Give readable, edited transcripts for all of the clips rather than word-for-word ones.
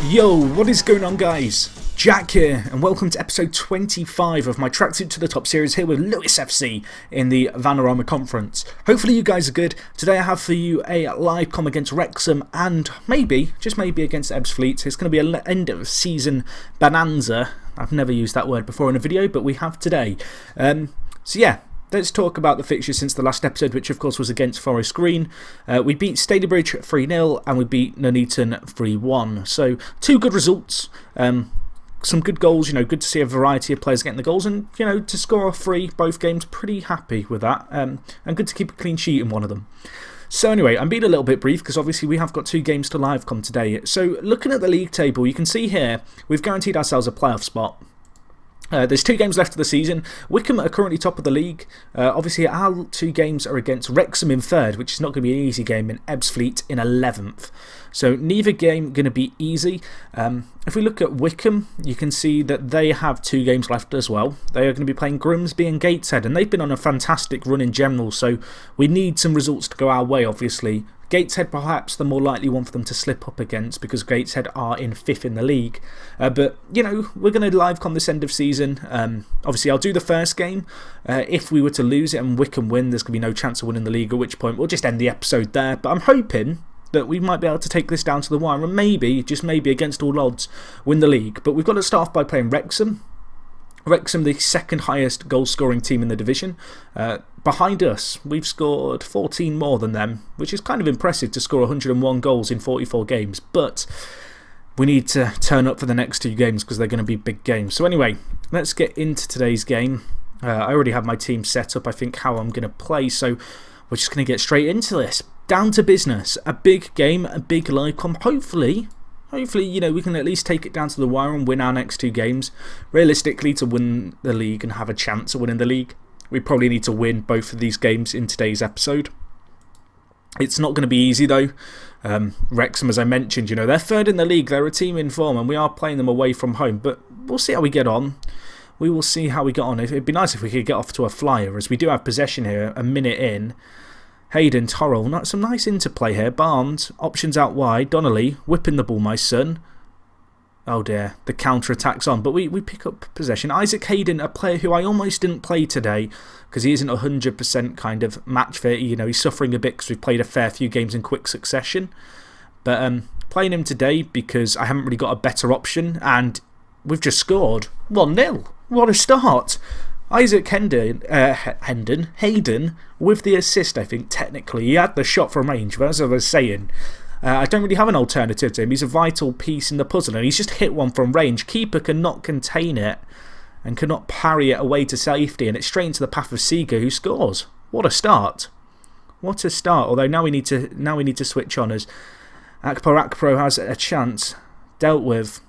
Yo, what is going on, guys? Jack here, and welcome to episode 25 of my Tracksuit to the Top series here with Lewis FC in the Vanarama Conference. Hopefully you guys are good. Today I have for you a live com against Wrexham and maybe, just maybe, against Ebbsfleet. It's going to be an end of season bonanza. I've never used that word before in a video, but we have today. So yeah. Let's talk about the fixtures since the last episode, which of course was against Forest Green. We beat Staleybridge 3-0 and we beat Nuneaton 3-1. So, two good results. Some good goals, good to see a variety of players getting the goals and, to score 3 both games, pretty happy with that. And good to keep a clean sheet in one of them. So anyway, I'm being a little bit brief because obviously we have got 2 games to live come today. So looking at the league table, you can see here we've guaranteed ourselves a playoff spot. There's 2 games left of the season. Wickham are currently top of the league. Obviously, our 2 games are against Wrexham in 3rd, which is not going to be an easy game, and Ebbsfleet in 11th. So, neither game going to be easy. If we look at Wickham, you can see that they have 2 games left as well. They are going to be playing Grimsby and Gateshead, and they've been on a fantastic run in general, so we need some results to go our way, obviously. Gateshead perhaps the more likely one for them to slip up against because Gateshead are in 5th in the league. But, we're going to live con this end of season. Obviously, I'll do the first game. If we were to lose it and Wickham win, there's going to be no chance of winning the league, at which point we'll just end the episode there. But I'm hoping that we might be able to take this down to the wire and maybe, just maybe against all odds, win the league. But we've got to start off by playing Wrexham. Wrexham, the 2nd highest goal scoring team in the division. Behind us, we've scored 14 more than them, which is kind of impressive to score 101 goals in 44 games. But we need to turn up for the next 2 games because they're going to be big games. So anyway, let's get into today's game. I already have my team set up, I think, how I'm going to play. So we're just going to get straight into this. Down to business. A big game, a big live com. Hopefully, we can at least take it down to the wire and win our next 2 games. Realistically, to win the league and have a chance of winning the league, we probably need to win both of these games in today's episode. It's not going to be easy though. Wrexham, as I mentioned, they're 3rd in the league. They're a team in form and we are playing them away from home. But we'll see how we get on. We will see how we get on. It'd be nice if we could get off to a flyer, as we do have possession here, a minute in. Hayden, Torrell, some nice interplay here. Barnes, options out wide. Donnelly, whipping the ball, my son. Oh dear, the counter-attack's on. But we pick up possession. Isaac Hayden, a player who I almost didn't play today because he isn't 100% kind of match fit. He's suffering a bit because we've played a fair few games in quick succession. But playing him today because I haven't really got a better option and we've just scored 1-0. What a start. Isaac Hayden with the assist, I think, technically. He had the shot from range, but as I was saying, I don't really have an alternative to him. He's a vital piece in the puzzle, and he's just hit one from range. Keeper cannot contain it and cannot parry it away to safety, and it's straight into the path of Seeger, who scores. What a start. What a start, although now we need to switch on as Akpro has a chance. Dealt with.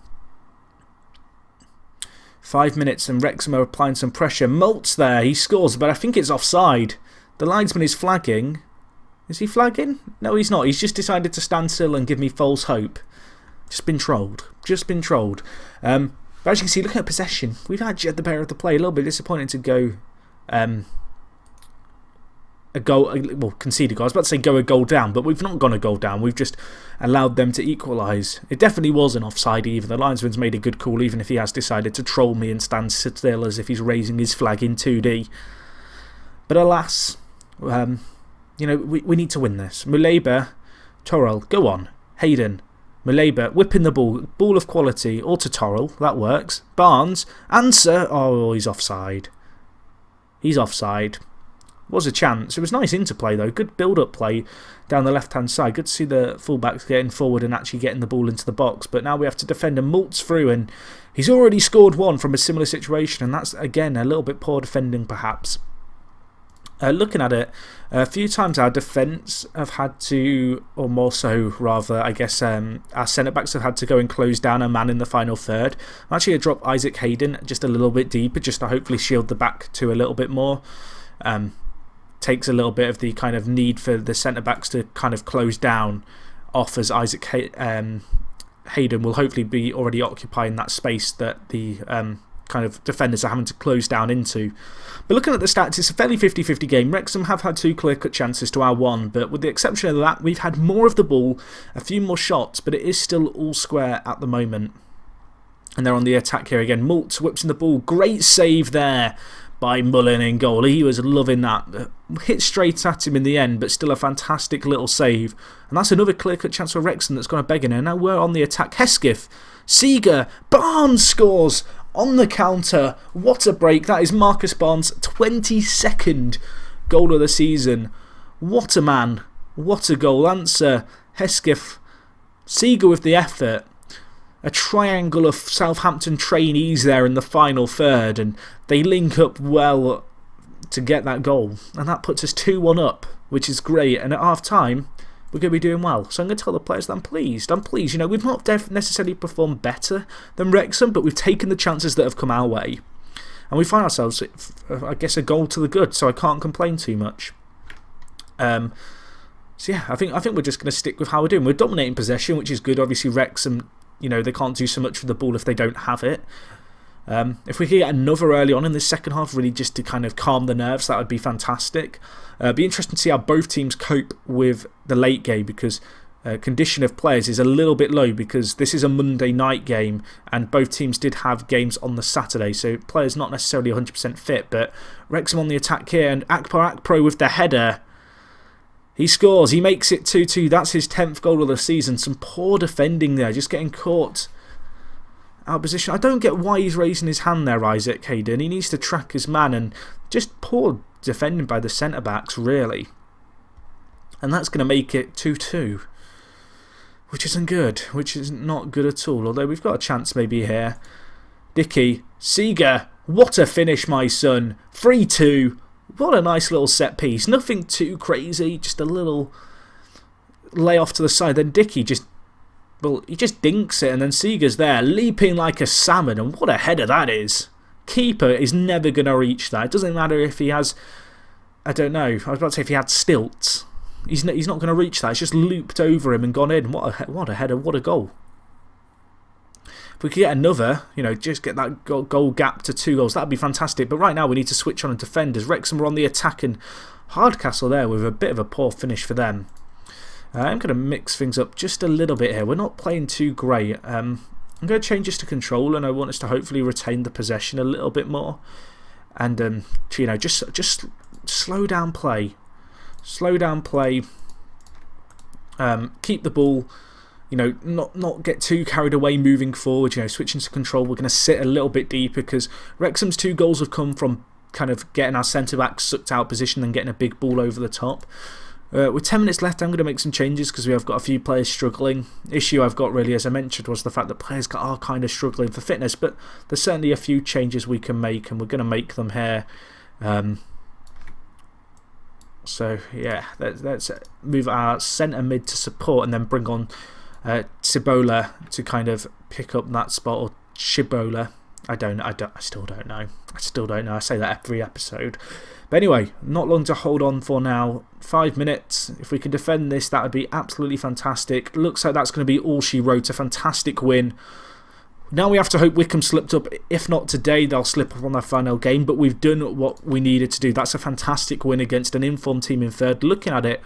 5 minutes and Wrexham are applying some pressure. Maltz there, he scores, but I think it's offside. The linesman is flagging. Is he flagging? No, he's not. He's just decided to stand still and give me false hope. Just been trolled. But as you can see, looking at possession, we've actually had the better of the play. A little bit disappointing to go concede a goal. I was about to say go a goal down, but we've not gone a goal down. We've just allowed them to equalise. It definitely wasn't offside either. The linesman's made a good call, even if he has decided to troll me and stand still as if he's raising his flag in 2D. But alas, we need to win this. Muleba, Torrell, go on. Hayden, Muleba, whipping the ball of quality, or to Torrell, that works. Barnes, answer. Oh, he's offside. Was a chance. It was nice interplay though. Good build-up play down the left-hand side. Good to see the fullbacks getting forward and actually getting the ball into the box. But now we have to defend, and Maltz through, and he's already scored 1 from a similar situation, and that's again a little bit poor defending perhaps. Looking at it, a few times our defence have had to, or more so rather, I guess our centre-backs have had to go and close down a man in the final third. I'm actually going to drop Isaac Hayden just a little bit deeper, just to hopefully shield the back two a little bit more. Takes a little bit of the kind of need for the centre-backs to kind of close down off, as Isaac Hayden will hopefully be already occupying that space that the kind of defenders are having to close down into. But looking at the stats, it's a fairly 50-50 game. Wrexham have had 2 clear-cut chances to our 1, but with the exception of that, we've had more of the ball, a few more shots, but it is still all square at the moment. And they're on the attack here again. Malt whips in the ball. Great save there by Mullen in goal. He was loving that. Hit straight at him in the end, but still a fantastic little save. And that's another clear-cut chance for Wrexham that's gone a begging. And now we're on the attack. Hesketh, Seeger, Barnes scores on the counter. What a break. That is Marcus Barnes' 22nd goal of the season. What a man. What a goal. Answer, Hesketh, Seeger with the effort. A triangle of Southampton trainees there in the final third, and they link up well to get that goal. And that puts us 2-1 up, which is great. And at half time, we're going to be doing well. So I'm going to tell the players that I'm pleased. I'm pleased. You know, we've not necessarily performed better than Wrexham, but we've taken the chances that have come our way. And we find ourselves, I guess, a goal to the good, so I can't complain too much. So yeah, I think we're just going to stick with how we're doing. We're dominating possession, which is good. Obviously, Wrexham, you know, they can't do so much with the ball if they don't have it. If we could get another early on in the second half, really just to kind of calm the nerves, that would be fantastic. It'd be interesting to see how both teams cope with the late game, because condition of players is a little bit low, because this is a Monday night game and both teams did have games on the Saturday, so players not necessarily 100% fit. But Wrexham on the attack here, and Akpro with the header. He scores, he makes it 2-2. That's his 10th goal of the season. Some poor defending there, just getting caught out of position. I don't get why he's raising his hand there, Isaac Hayden. He needs to track his man, and just poor defending by the centre backs, really. And that's going to make it 2-2, which isn't good, which is not good at all. Although we've got a chance maybe here. Dickey, Seeger, what a finish, my son. 3-2. What a nice little set piece. Nothing too crazy, just a little lay off to the side. Then Dickey just dinks it, and then Seeger's there, leaping like a salmon. And what a header that is. Keeper is never going to reach that. It doesn't matter if he has, I don't know, I was about to say if he had stilts. He's not going to reach that. It's just looped over him and gone in. What a header, what a goal. If we could get another, you know, just get that goal gap to 2 goals, that would be fantastic. But right now we need to switch on and defend, as Wrexham are on the attack, and Hardcastle there with a bit of a poor finish for them. I'm going to mix things up just a little bit here. We're not playing too great. I'm going to change this to control, and I want us to hopefully retain the possession a little bit more. And, you know, just slow down play. Slow down play. Keep the ball. You know, not get too carried away moving forward. You know, switching to control, we're going to sit a little bit deeper, because Wrexham's 2 goals have come from kind of getting our centre-back sucked out position and getting a big ball over the top. With 10 minutes left, I'm going to make some changes, because we have got a few players struggling. Issue I've got, really, as I mentioned, was the fact that players are kind of struggling for fitness, but there's certainly a few changes we can make, and we're going to make them here. So, yeah, let's move our centre mid to support, and then bring on Cibola to kind of pick up that spot, or Chibola. I still don't know. I say that every episode. But anyway, not long to hold on for now. 5 minutes. If we can defend this, that would be absolutely fantastic. Looks like that's going to be all she wrote. A fantastic win. Now we have to hope Wycombe slipped up. If not today, they'll slip up on their final game. But we've done what we needed to do. That's a fantastic win against an informed team in third. Looking at it,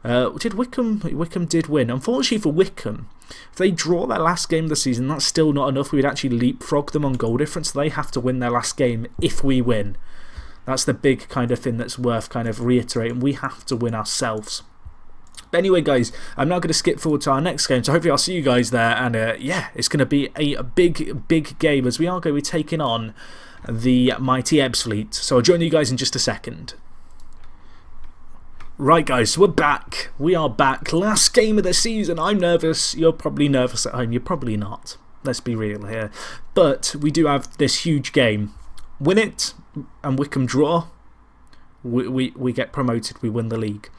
Wycombe did win. Unfortunately for Wycombe, if they draw their last game of the season, that's still not enough. We'd actually leapfrog them on goal difference. They have to win their last game if we win. That's the big kind of thing that's worth kind of reiterating. We have to win ourselves. But anyway, guys, I'm now going to skip forward to our next game. So hopefully I'll see you guys there. And yeah, it's going to be a big game, as we are going to be taking on the mighty Ebbsfleet. So I'll join you guys in just a second. Right, guys, so we're back. We are back. Last game of the season. I'm nervous. You're probably nervous at home. You're probably not. Let's be real here. But we do have this huge game. Win it, and Wycombe draw. We get promoted. We win the league.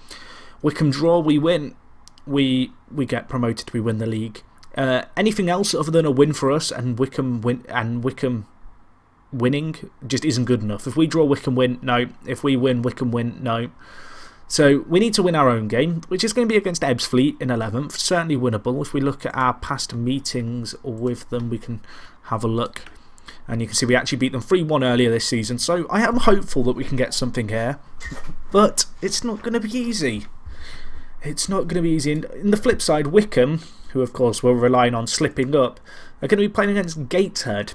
Wycombe draw. We win. We get promoted. We win the league. Anything else other than a win for us and Wycombe winning just isn't good enough. If we draw, Wycombe win. No. If we win, Wycombe win. No. So we need to win our own game, which is going to be against Ebbsfleet in 11th. Certainly winnable. If we look at our past meetings with them, we can have a look. And you can see we actually beat them 3-1 earlier this season. So I am hopeful that we can get something here. But it's not going to be easy. It's not going to be easy. In the flip side, Wycombe, who of course were relying on slipping up, are going to be playing against Gateshead,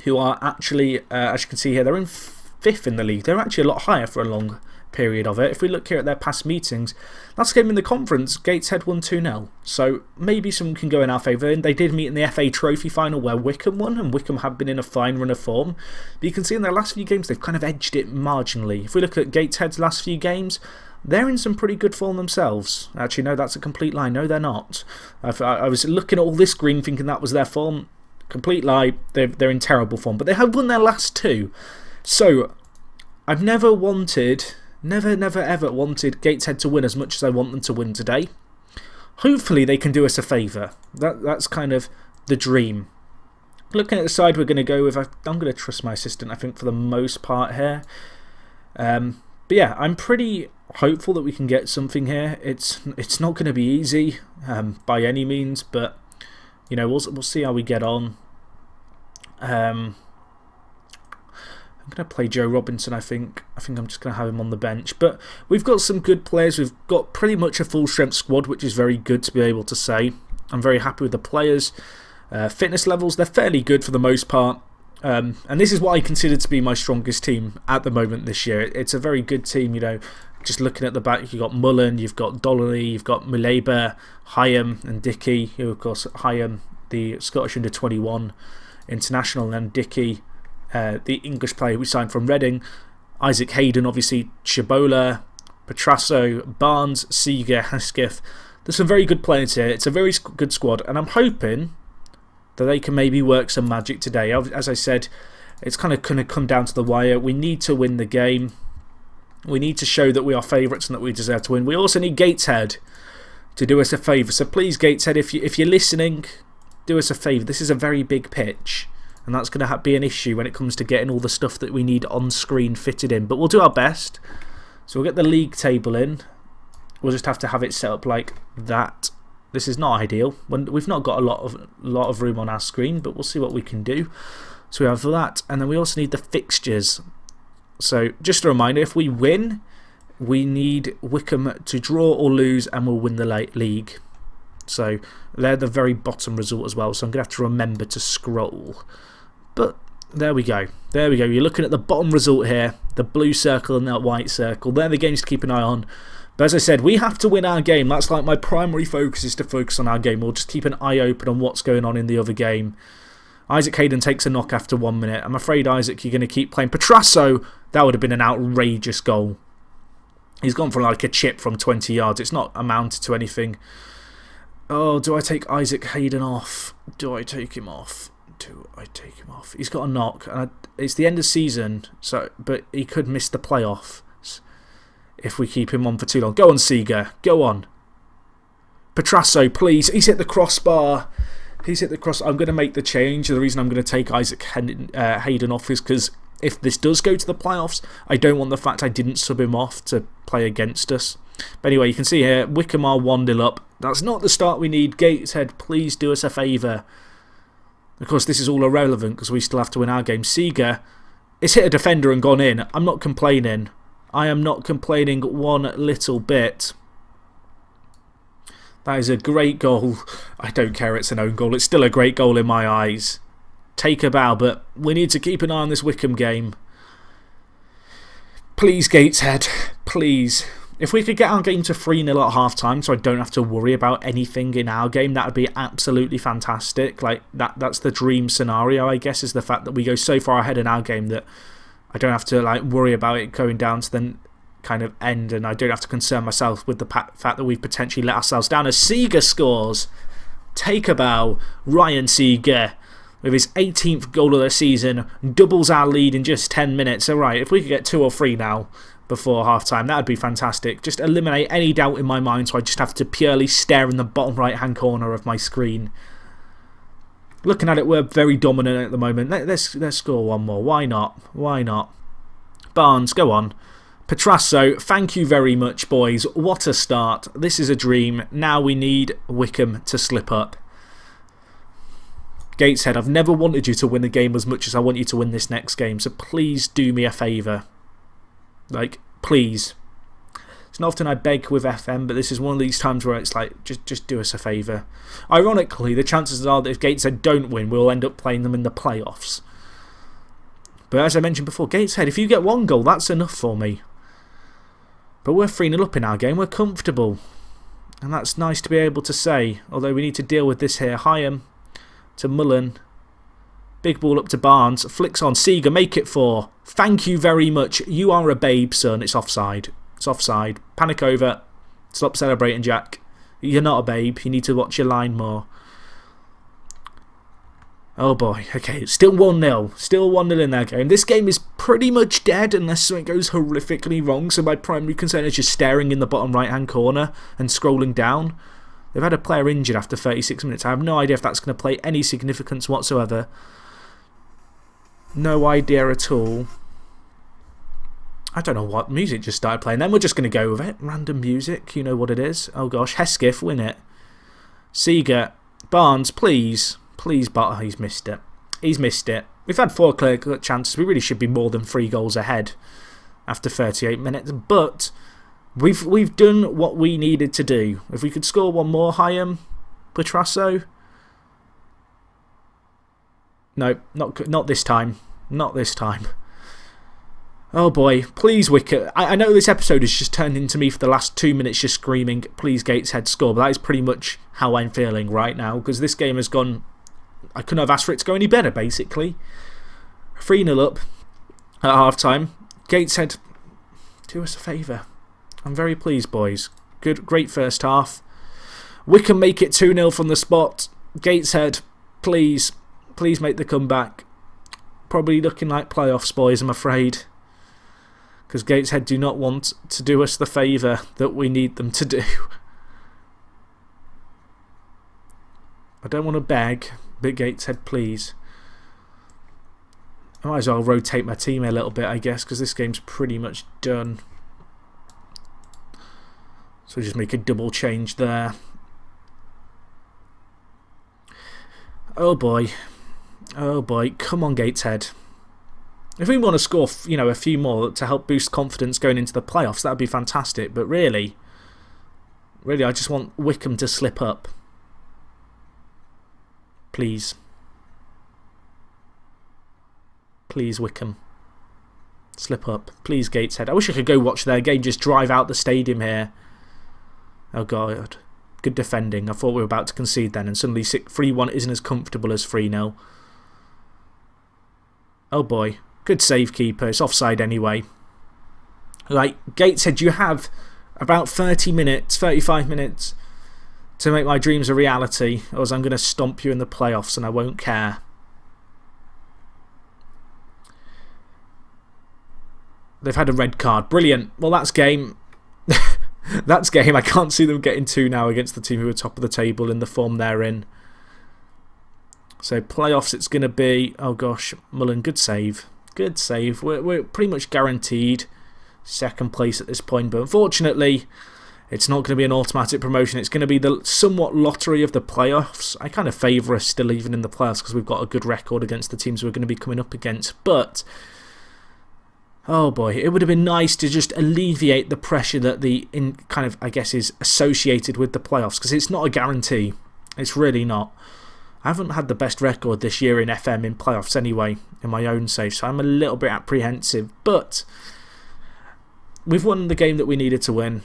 who are actually, as you can see here, they're in 5th in the league. They're actually a lot higher for a long period of it. If we look here at their past meetings, last game in the conference, Gateshead won 2-0. So maybe some can go in our favour. They did meet in the FA Trophy final where Wycombe won, and Wycombe have been in a fine run of form. But you can see in their last few games, they've kind of edged it marginally. If we look at Gateshead's last few games, they're in some pretty good form themselves. Actually, no, that's a complete lie. No, they're not. I was looking at all this green thinking that was their form. Complete lie. They're in terrible form. But they have won their last 2. So, I've never ever wanted Gateshead to win as much as I want them to win today. Hopefully they can do us a favour. That's kind of the dream. Looking at the side we're going to go with, I'm going to trust my assistant, I think, for the most part here. But yeah, I'm pretty hopeful that we can get something here. It's not going to be easy by any means, but you know, we'll see how we get on. I'm going to play Joe Robinson, I think. I'm just going to have him on the bench. But we've got some good players. We've got pretty much a full-strength squad, which is very good to be able to say. I'm very happy with the players. Fitness levels, they're fairly good for the most part. And this is what I consider to be my strongest team at the moment this year. It's a very good team, you know. Just looking at the back, you've got Mullen, you've got Donnelly, you've got Muleba, Hyam and Dickey, who of course, Hyam, the Scottish under-21 international, and then Dickey, the English player we signed from Reading, Isaac Hayden, obviously, Chabola, Petrasso, Barnes, Seeger, Hesketh. There's some very good players here. It's a very good squad, and I'm hoping that they can maybe work some magic today. As I said, it's kind of going to come down to the wire. We need to win the game. We need to show that we are favourites and that we deserve to win. We also need Gateshead to do us a favour. So please, Gateshead, if you're listening, do us a favour. This is a very big pitch, and that's going to be an issue when it comes to getting all the stuff that we need on screen fitted in. But we'll do our best. So we'll get the league table in. We'll just have to have it set up like that. This is not ideal. We've not got a lot of room on our screen, but we'll see what we can do. So we have that, and then we also need the fixtures. So just a reminder, if we win, we need Wycombe to draw or lose, and we'll win the league. So they're the very bottom result as well, so I'm going to have to remember to scroll. But there we go. There we go. You're looking at the bottom result here, the blue circle and that white circle. They're the games to keep an eye on. But as I said, we have to win our game. That's like my primary focus, is to focus on our game. We'll just keep an eye open on what's going on in the other game. Isaac Hayden takes a knock after 1 minute. I'm afraid, Isaac, you're going to keep playing. Petrasso, that would have been an outrageous goal. He's gone for like a chip from 20 yards. It's not amounted to anything. Oh, do I take Isaac Hayden off? Do I take him off? He's got a knock. It's the end of season, but he could miss the playoffs if we keep him on for too long. Go on, Seeger. Go on. Petrasso, please. He's hit the crossbar. I'm going to make the change. The reason I'm going to take Isaac Hayden off is because if this does go to the playoffs, I don't want the fact I didn't sub him off to play against us. But anyway, you can see here, Wycombe are 1-0 up. That's not the start we need. Gateshead, please do us a favour. Of course, this is all irrelevant because we still have to win our game. Seeger has hit a defender and gone in. I'm not complaining. I am not complaining one little bit. That is a great goal. I don't care, it's an own goal. It's still a great goal in my eyes. Take a bow, but we need to keep an eye on this Wycombe game. Please, Gateshead. Please. If we could get our game to 3-0 at half-time so I don't have to worry about anything in our game, that would be absolutely fantastic. Like that's the dream scenario, I guess, is the fact that we go so far ahead in our game that I don't have to worry about it going down to the kind of end, and I don't have to concern myself with the fact that we've potentially let ourselves down. As Seeger scores, take a bow, Ryan Seeger, with his 18th goal of the season, doubles our lead in just 10 minutes. Alright, if we could get 2 or 3 now before half-time, that would be fantastic. Just eliminate any doubt in my mind, so I just have to purely stare in the bottom right-hand corner of my screen. Looking at it, we're very dominant at the moment. Let's score one more. Why not? Why not? Barnes, go on. Petrasso, thank you very much, boys. What a start. This is a dream. Now we need Wycombe to slip up. Gateshead, I've never wanted you to win a game as much as I want you to win this next game, so please do me a favour. Like, please. It's not often I beg with FM, but this is one of these times where it's like, just do us a favour. Ironically, the chances are that if Gateshead don't win, we'll end up playing them in the playoffs. But as I mentioned before, Gateshead, if you get 1 goal, that's enough for me. But we're 3-0 up in our game, we're comfortable. And that's nice to be able to say, although we need to deal with this here. Hyam to Mullen. Big ball up to Barnes. Flicks on. Seeger, make it 4. Thank you very much. You are a babe, son. It's offside. It's offside. Panic over. Stop celebrating, Jack. You're not a babe. You need to watch your line more. Oh boy. Okay, still 1-0. Still 1-0 in that game. This game is pretty much dead unless something goes horrifically wrong. So my primary concern is just staring in the bottom right-hand corner and scrolling down. They've had a player injured after 36 minutes. I have no idea if that's going to play any significance whatsoever. No idea at all. I don't know what music just started playing. Then we're just going to go with it. Random music. You know what it is. Oh gosh. Hesketh, win it. Seeger. Barnes, please. Please, but he's missed it. He's missed it. We've had 4 clear chances. We really should be more than 3 goals ahead after 38 minutes. But we've done what we needed to do. If we could score 1 more, Hyam, Petrasso. No, not this time. Not this time. Oh boy, please Wicket. I know this episode has just turned into me for the last 2 minutes just screaming, please Gateshead score. But that is pretty much how I'm feeling right now. Because this game has gone... I couldn't have asked for it to go any better, basically. 3-0 up at half-time. Gateshead, do us a favour. I'm very pleased, boys. Great first half. Wickham make it 2-0 from the spot. Gateshead, please make the comeback. Probably looking like playoffs, boys, I'm afraid. Because Gateshead do not want to do us the favour that we need them to do. I don't want to beg, but Gateshead, please. I might as well rotate my team a little bit, I guess, because this game's pretty much done. So just make a double change there. Oh boy. Oh boy. Come on, Gateshead. If we want to score, a few more to help boost confidence going into the playoffs, that would be fantastic. But really, I just want Wickham to slip up. Please. Please, Wickham. Slip up. Please, Gateshead. I wish I could go watch their game, just drive out the stadium here. Oh, God. Good defending. I thought we were about to concede then, and suddenly 3-1 isn't as comfortable as 3-0. Oh, boy. Good save, keeper. It's offside anyway. Like, Gateshead, you have about 35 minutes to make my dreams a reality, or else I'm going to stomp you in the playoffs and I won't care. They've had a red card. Brilliant. Well, that's game. That's game. I can't see them getting 2 now against the team who are top of the table in the form they're in. So, playoffs, it's going to be... Oh, gosh. Mullen, good save. Good save. We're pretty much guaranteed second place at this point. But unfortunately, it's not going to be an automatic promotion. It's going to be the somewhat lottery of the playoffs. I kind of favour us still even in the playoffs because we've got a good record against the teams we're going to be coming up against. But... oh boy, it would have been nice to just alleviate the pressure that I guess is associated with the playoffs, because it's not a guarantee. It's really not. I haven't had the best record this year in FM in playoffs anyway, in my own save, so I'm a little bit apprehensive. But we've won the game that we needed to win.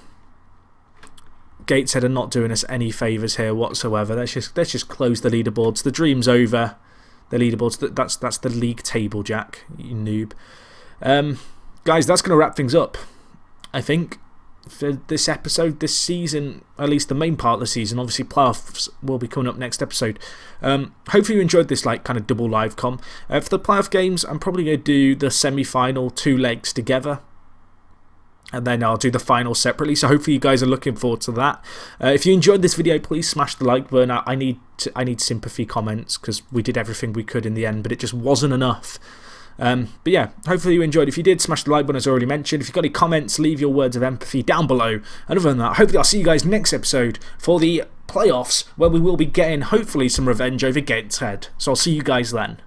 Gateshead are not doing us any favours here whatsoever. Let's just close the leaderboards. The dream's over. The leaderboards, that's the league table, Jack, you noob. Guys, that's going to wrap things up, I think, for this episode, this season, at least the main part of the season. Obviously, playoffs will be coming up next episode. Hopefully you enjoyed this kind of double live com. For the playoff games, I'm probably going to do the semi-final 2 legs together. And then I'll do the final separately. So hopefully you guys are looking forward to that. If you enjoyed this video, please smash the like button. I need sympathy comments because we did everything we could in the end, but it just wasn't enough. But yeah, hopefully you enjoyed. If you did, smash the like button as already mentioned. If you've got any comments, leave your words of empathy down below. And other than that, hopefully I'll see you guys next episode for the playoffs, where we will be getting, hopefully, some revenge over Gateshead. So I'll see you guys then.